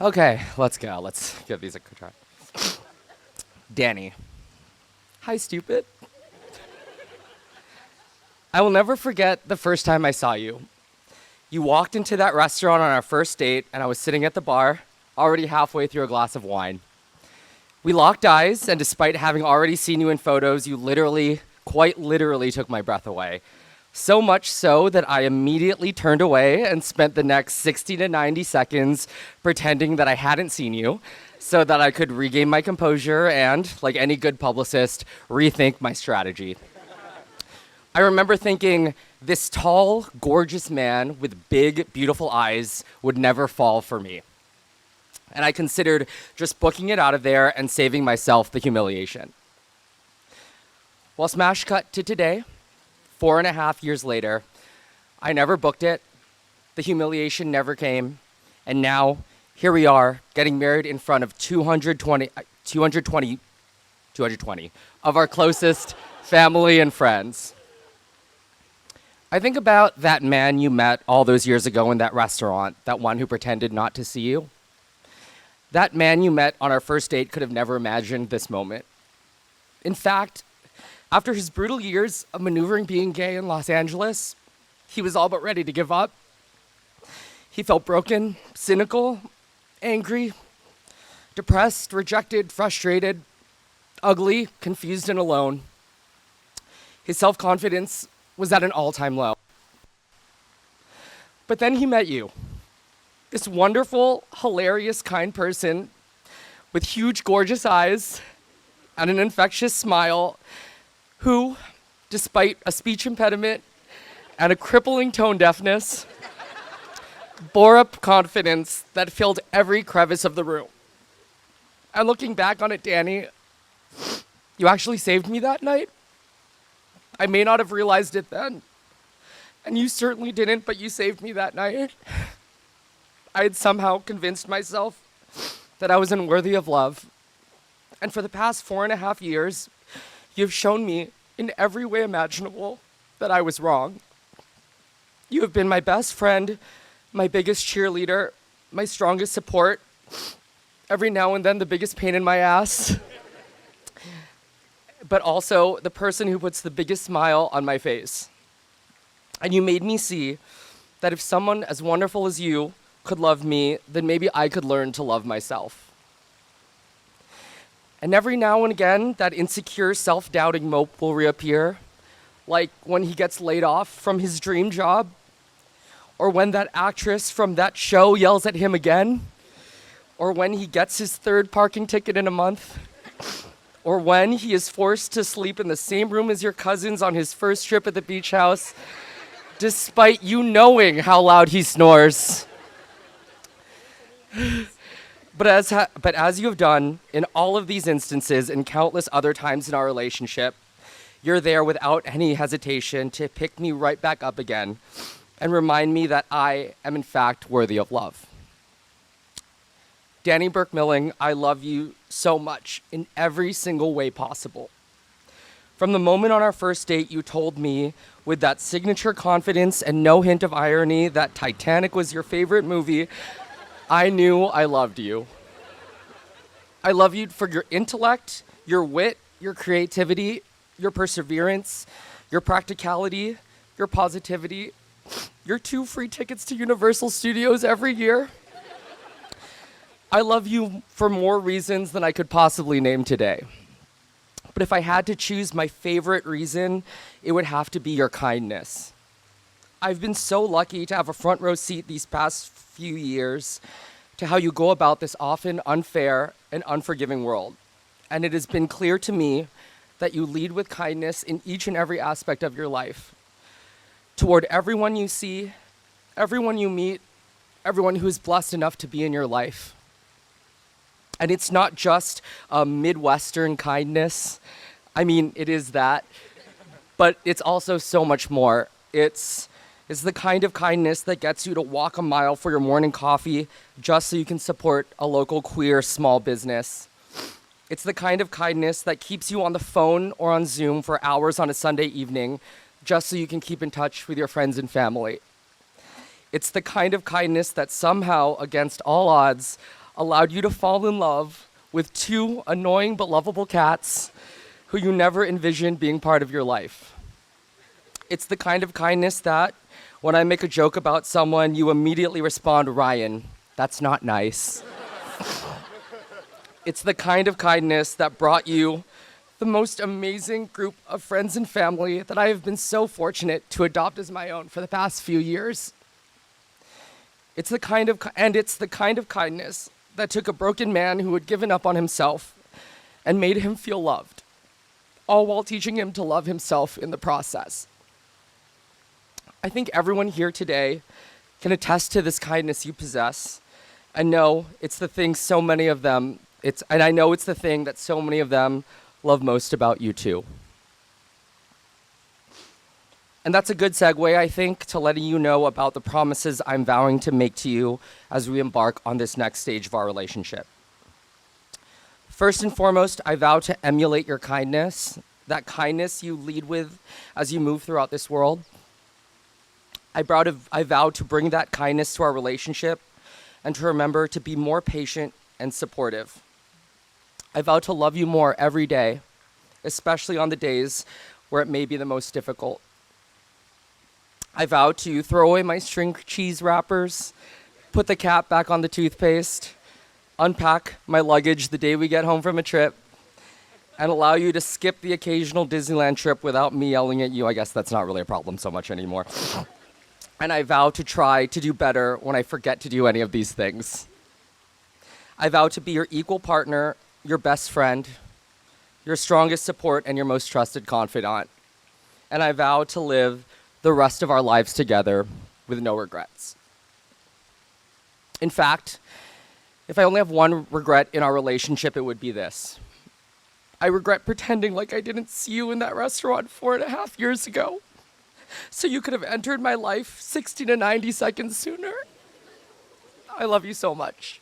Okay, let's go. Let's give these a try. Danny. Hi, stupid. I will never forget the first time I saw you. You walked into that restaurant on our first date, and I was sitting at the bar, already halfway through a glass of wine. We locked eyes, and despite having already seen you in photos, you literally, quite literally, took my breath away. So much so that I immediately turned away and spent the next 60 to 90 seconds pretending that I hadn't seen you so that I could regain my composure and, like any good publicist, rethink my strategy. I remember thinking, this tall, gorgeous man with big, beautiful eyes would never fall for me. And I considered just booking it out of there and saving myself the humiliation. Well, smash cut to today, 4.5 years later. I never booked it, the humiliation never came, and now here we are getting married in front of 220 of our closest family and friends. I think about that man you met all those years ago in that restaurant, that one who pretended not to see you. That man you met on our first date could have never imagined this moment. In fact, after his brutal years of maneuvering being gay in Los Angeles, he was all but ready to give up. He felt broken, cynical, angry, depressed, rejected, frustrated, ugly, confused, and alone. His self-confidence was at an all-time low. But then he met you. This wonderful, hilarious, kind person with huge, gorgeous eyes and an infectious smile who, despite a speech impediment and a crippling tone deafness, bore up confidence that filled every crevice of the room. And looking back on it, Danny, you actually saved me that night. I may not have realized it then, and you certainly didn't, but you saved me that night. I had somehow convinced myself that I was unworthy of love. And for the past 4.5 years, you've shown me in every way imaginable that I was wrong. You have been my best friend, my biggest cheerleader, my strongest support, every now and then the biggest pain in my ass, but also the person who puts the biggest smile on my face. And you made me see that if someone as wonderful as you could love me, then maybe I could learn to love myself. And every now and again, that insecure, self-doubting mope will reappear, like when he gets laid off from his dream job, or when that actress from that show yells at him again, or when he gets his third parking ticket in a month, or when he is forced to sleep in the same room as your cousins on his first trip at the beach house, despite you knowing how loud he snores. But as you have done in all of these instances and countless other times in our relationship, you're there without any hesitation to pick me right back up again and remind me that I am in fact worthy of love. Danny Burke-Milling, I love you so much in every single way possible. From the moment on our first date you told me with that signature confidence and no hint of irony that Titanic was your favorite movie, I knew I loved you. I love you for your intellect, your wit, your creativity, your perseverance, your practicality, your positivity, your 2 free tickets to Universal Studios every year. I love you for more reasons than I could possibly name today. But if I had to choose my favorite reason, it would have to be your kindness. I've been so lucky to have a front row seat these past few years to how you go about this often unfair and unforgiving world. And it has been clear to me that you lead with kindness in each and every aspect of your life, toward everyone you see, everyone you meet, everyone who is blessed enough to be in your life. And it's not just a Midwestern kindness. I mean, it is that, but it's also so much more. It's the kind of kindness that gets you to walk a mile for your morning coffee just so you can support a local queer small business. It's the kind of kindness that keeps you on the phone or on Zoom for hours on a Sunday evening just so you can keep in touch with your friends and family. It's the kind of kindness that somehow, against all odds, allowed you to fall in love with two annoying but lovable cats who you never envisioned being part of your life. It's the kind of kindness that, when I make a joke about someone, you immediately respond, "Ryan, that's not nice." It's the kind of kindness that brought you the most amazing group of friends and family that I have been so fortunate to adopt as my own for the past few years. It's the kind of kindness that took a broken man who had given up on himself and made him feel loved, all while teaching him to love himself in the process. I think everyone here today can attest to this kindness you possess. I know it's the thing so many of them, and I know it's the thing that so many of them love most about you too. And that's a good segue, I think, to letting you know about the promises I'm vowing to make to you as we embark on this next stage of our relationship. First and foremost, I vow to emulate your kindness, that kindness you lead with as you move throughout this world. I vow to bring that kindness to our relationship and to remember to be more patient and supportive. I vow to love you more every day, especially on the days where it may be the most difficult. I vow to throw away my string cheese wrappers, put the cap back on the toothpaste, unpack my luggage the day we get home from a trip, and allow you to skip the occasional Disneyland trip without me yelling at you. I guess that's not really a problem so much anymore. And I vow to try to do better when I forget to do any of these things. I vow to be your equal partner, your best friend, your strongest support, and your most trusted confidant. And I vow to live the rest of our lives together with no regrets. In fact, if I only have one regret in our relationship, it would be this. I regret pretending like I didn't see you in that restaurant 4.5 years ago, so you could have entered my life 60 to 90 seconds sooner. I love you so much.